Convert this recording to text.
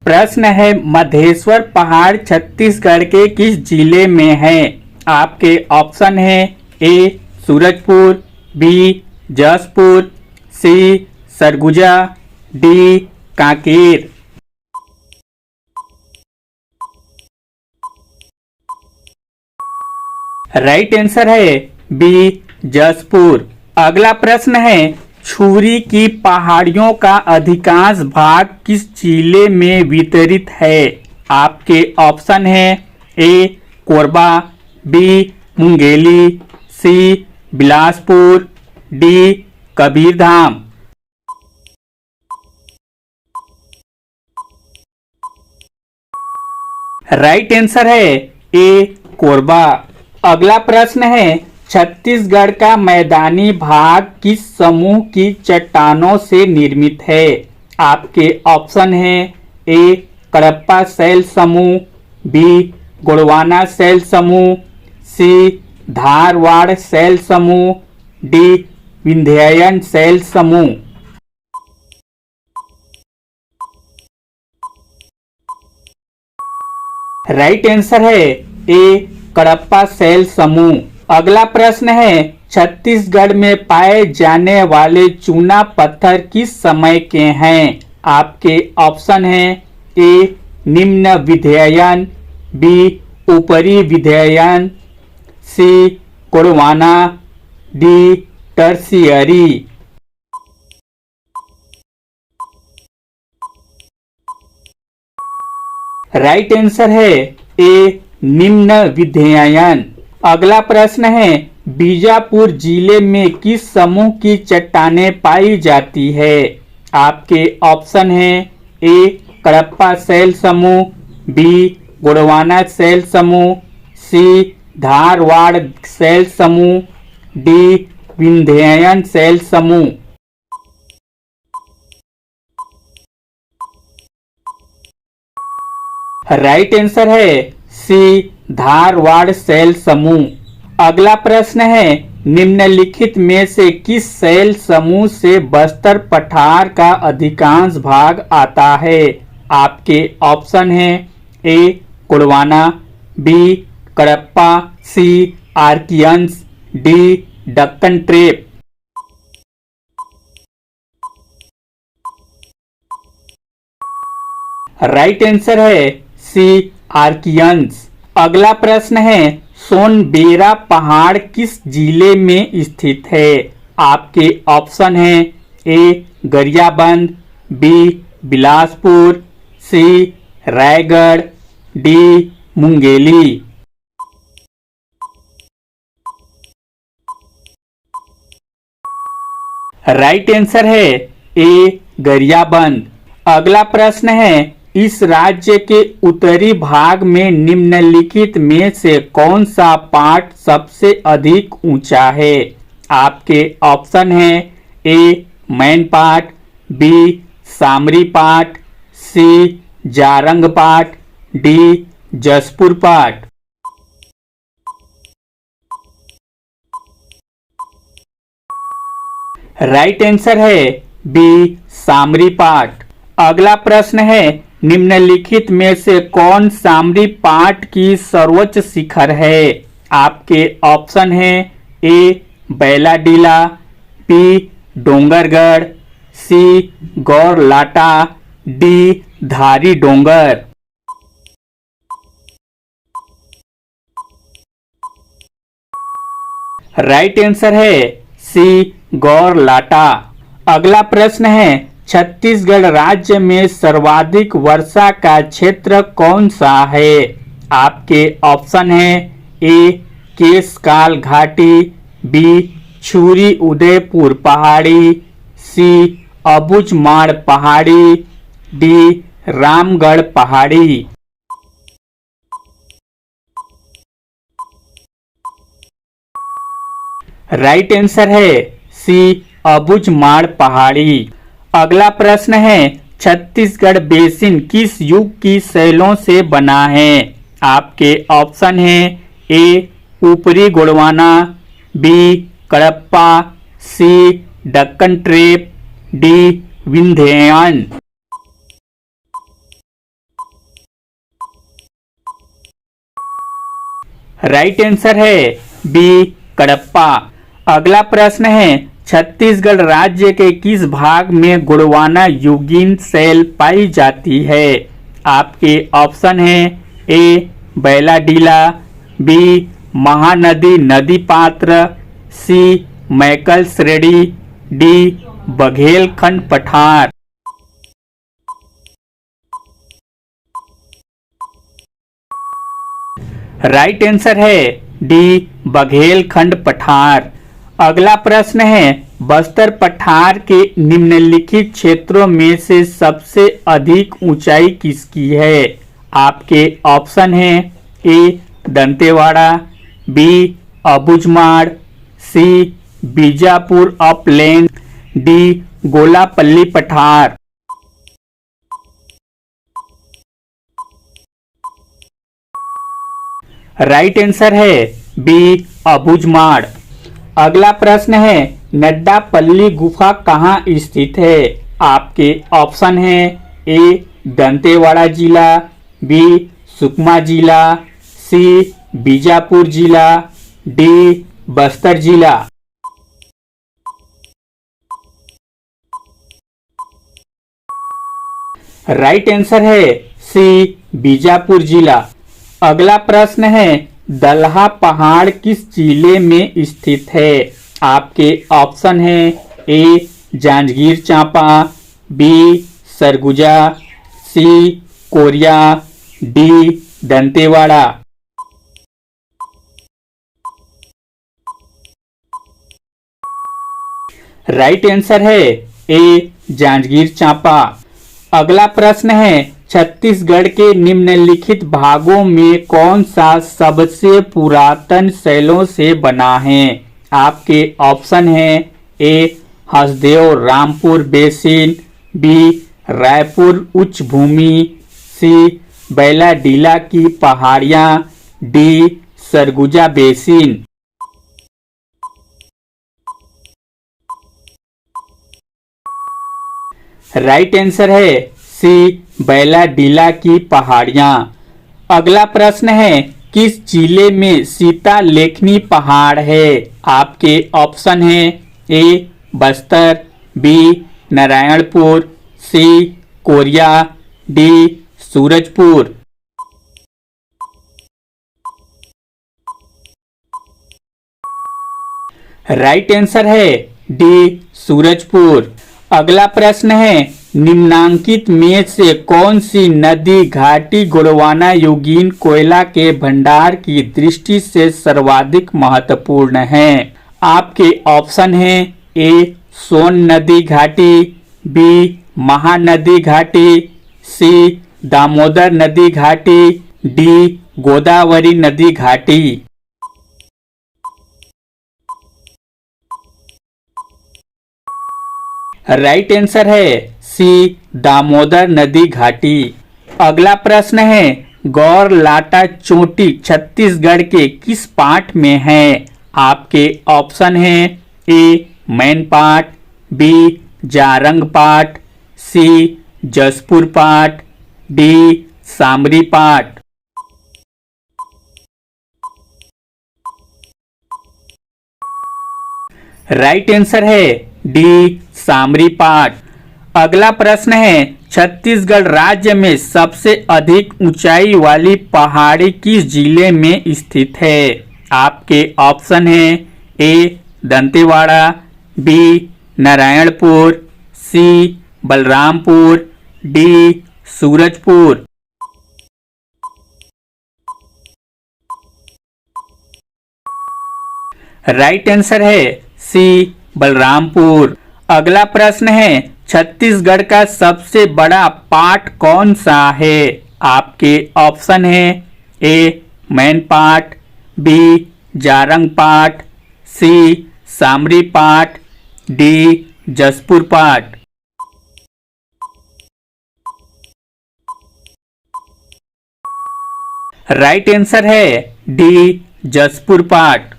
प्रश्न है, मधेश्वर पहाड़ छत्तीसगढ़ के किस जिले में है? आपके ऑप्शन है A Surajpur, B Jashpur, C Surguja, D Kanker. Right answer है बी जशपुर। अगला प्रश्न है, छुरी की पहाड़ियों का अधिकांश भाग किस जिले में वितरित है? आपके ऑप्शन है A Korba, B Mungeli, C Bilaspur, D Kabirdham. Right answer है ए कोरबा। अगला प्रश्न है, छत्तीसगढ़ का मैदानी भाग किस समूह की चट्टानों से निर्मित है? आपके ऑप्शन है ए कडप्पा शैल समूह, बी गोंडवाना शैल समूह, सी धारवाड़ शैल समूह, डी विंध्याचल शैल समूह। राइट आंसर है ए कडप्पा शैल समूह। अगला प्रश्न है, छत्तीसगढ़ में पाए जाने वाले चूना पत्थर किस समय के हैं? आपके ऑप्शन है ए निम्न विंध्याचल, बी ऊपरी Vindhyachal, C Gondwana, D tertiary. Right answer है ए निम्न विंध्याचल। अगला प्रश्न है, बीजापुर जिले में किस समूह की चट्टानें पाई जाती है? आपके ऑप्शन है ए कडप्पा शैल समूह, बी गोंडवाना शैल समूह, सी धारवाड़ शैल समूह, डी विंध्याचल शैल समूह। राइट आंसर है सी धारवाड़ शैल समूह। अगला प्रश्न है, निम्नलिखित में से किस शैल समूह से बस्तर पठार का अधिकांश भाग आता है? आपके ऑप्शन है A Gondwana, B Cuddapah, C Archaeans, D Deccan trap. Right answer है सी आर्कियंस। अगला प्रश्न है, सोनबेरा पहाड़ किस जिले में स्थित है? आपके ऑप्शन है A Gariaband, B Bilaspur, C Raigarh, D Mungeli. Right answer है ए गरियाबंद। अगला प्रश्न है, इस राज्य के उत्तरी भाग में निम्नलिखित में से कौन सा पाट सबसे अधिक ऊंचा है? आपके ऑप्शन है ए मैन पाट, बी सामरी पाट, सी जारंग पाट, डी जशपुर पाट। राइट आंसर है बी सामरी पाट। अगला प्रश्न है, निम्नलिखित में से कौन सामरी पाट की सर्वोच्च शिखर है? आपके ऑप्शन है ए बैलाडीला, बी डोंगरगढ़, सी गौरलाटा, डी धारी डोंगर। राइट आंसर है सी गौरलाटा। अगला प्रश्न है, छत्तीसगढ़ राज्य में सर्वाधिक वर्षा का क्षेत्र कौन सा है? आपके ऑप्शन है ए केशकाल घाटी, बी छुरी उदयपुर पहाड़ी, सी अबुझमाड़ पहाड़ी, डी रामगढ़ पहाड़ी। राइट आंसर है सी अबुझमाड़ पहाड़ी। अगला प्रश्न है, छत्तीसगढ़ बेसिन किस युग की शैलों से बना है? आपके ऑप्शन है ए ऊपरी Gondwana, B Cuddapah, C Deccan trap, D Vindhyachal. Right answer है बी कडप्पा। अगला प्रश्न है छत्तीसगढ़ राज्य के किस भाग में गोंडवाना युगीन शैल पाई जाती है? आपके ऑप्शन है ए बैलाडीला, बी महानदी नदी पात्र, सी मैकल श्रेणी, डी बघेलखंड पठार। राइट आंसर है डी बघेलखंड पठार। अगला प्रश्न है बस्तर पठार के निम्नलिखित क्षेत्रों में से सबसे अधिक ऊंचाई किसकी है? आपके ऑप्शन है A Dantewada, B Abujhmarh, C Bijapur upland, D Golapalli पठार। राइट आंसर है बी अबुझमाड़। अगला प्रश्न है नड्डापल्ली गुफा कहाँ स्थित है? आपके ऑप्शन है ए दंतेवाड़ा जिला, बी सुकमा जिला, सी बीजापुर जिला, डी बस्तर जिला। राइट आंसर है सी बीजापुर जिला। अगला प्रश्न है दलहा पहाड़ किस जिले में स्थित है? आपके ऑप्शन है A Janjgir Champa, B Surguja, C Korea, D Dantewada. Right answer है ए जांजगीर चांपा। अगला प्रश्न है छत्तीसगढ़ के निम्नलिखित भागों में कौन सा सबसे पुरातन शैलों से बना है? आपके ऑप्शन है ए हसदेव रामपुर बेसिन, बी रायपुर उच्च भूमि, सी बैलाडीला की पहाड़ियां, D Surguja basin. Right answer है सी बैलाडीला की पहाड़ियां। अगला प्रश्न है किस जिले में सीता लेखनी पहाड़ है? आपके ऑप्शन है A Bastar, B Narayanpur, C Korea, D Surajpur. Right answer है डी सूरजपुर। अगला प्रश्न है निम्नांकित में से कौन सी नदी घाटी गोंडवाना युगीन कोयला के भंडार की दृष्टि से सर्वाधिक महत्वपूर्ण है? आपके ऑप्शन है ए सोन नदी घाटी, बी महानदी घाटी, सी दामोदर नदी घाटी, डी गोदावरी नदी घाटी। राइट आंसर है सी दामोदर नदी घाटी। अगला प्रश्न है गौर लाटा चोटी छत्तीसगढ़ के किस पाठ में है? आपके ऑप्शन है ए मैन पाठ, बी जारंग पाठ, सी जसपुर पाठ, डी सामरी पाठ। राइट आंसर है डी सामरी पाठ। अगला प्रश्न है छत्तीसगढ़ राज्य में सबसे अधिक ऊंचाई वाली पहाड़ी किस जिले में स्थित है? आपके ऑप्शन है A Dantewada, B Narayanpur, C Balrampur, D Surajpur. Right answer है सी बलरामपुर। अगला प्रश्न है छत्तीसगढ़ का सबसे बड़ा पाठ कौन सा है? आपके ऑप्शन है ए मैन पाठ, बी जारंग पाठ, सी सामरी पाठ, डी जसपुर पाठ। राइट आंसर है डी जसपुर पाठ।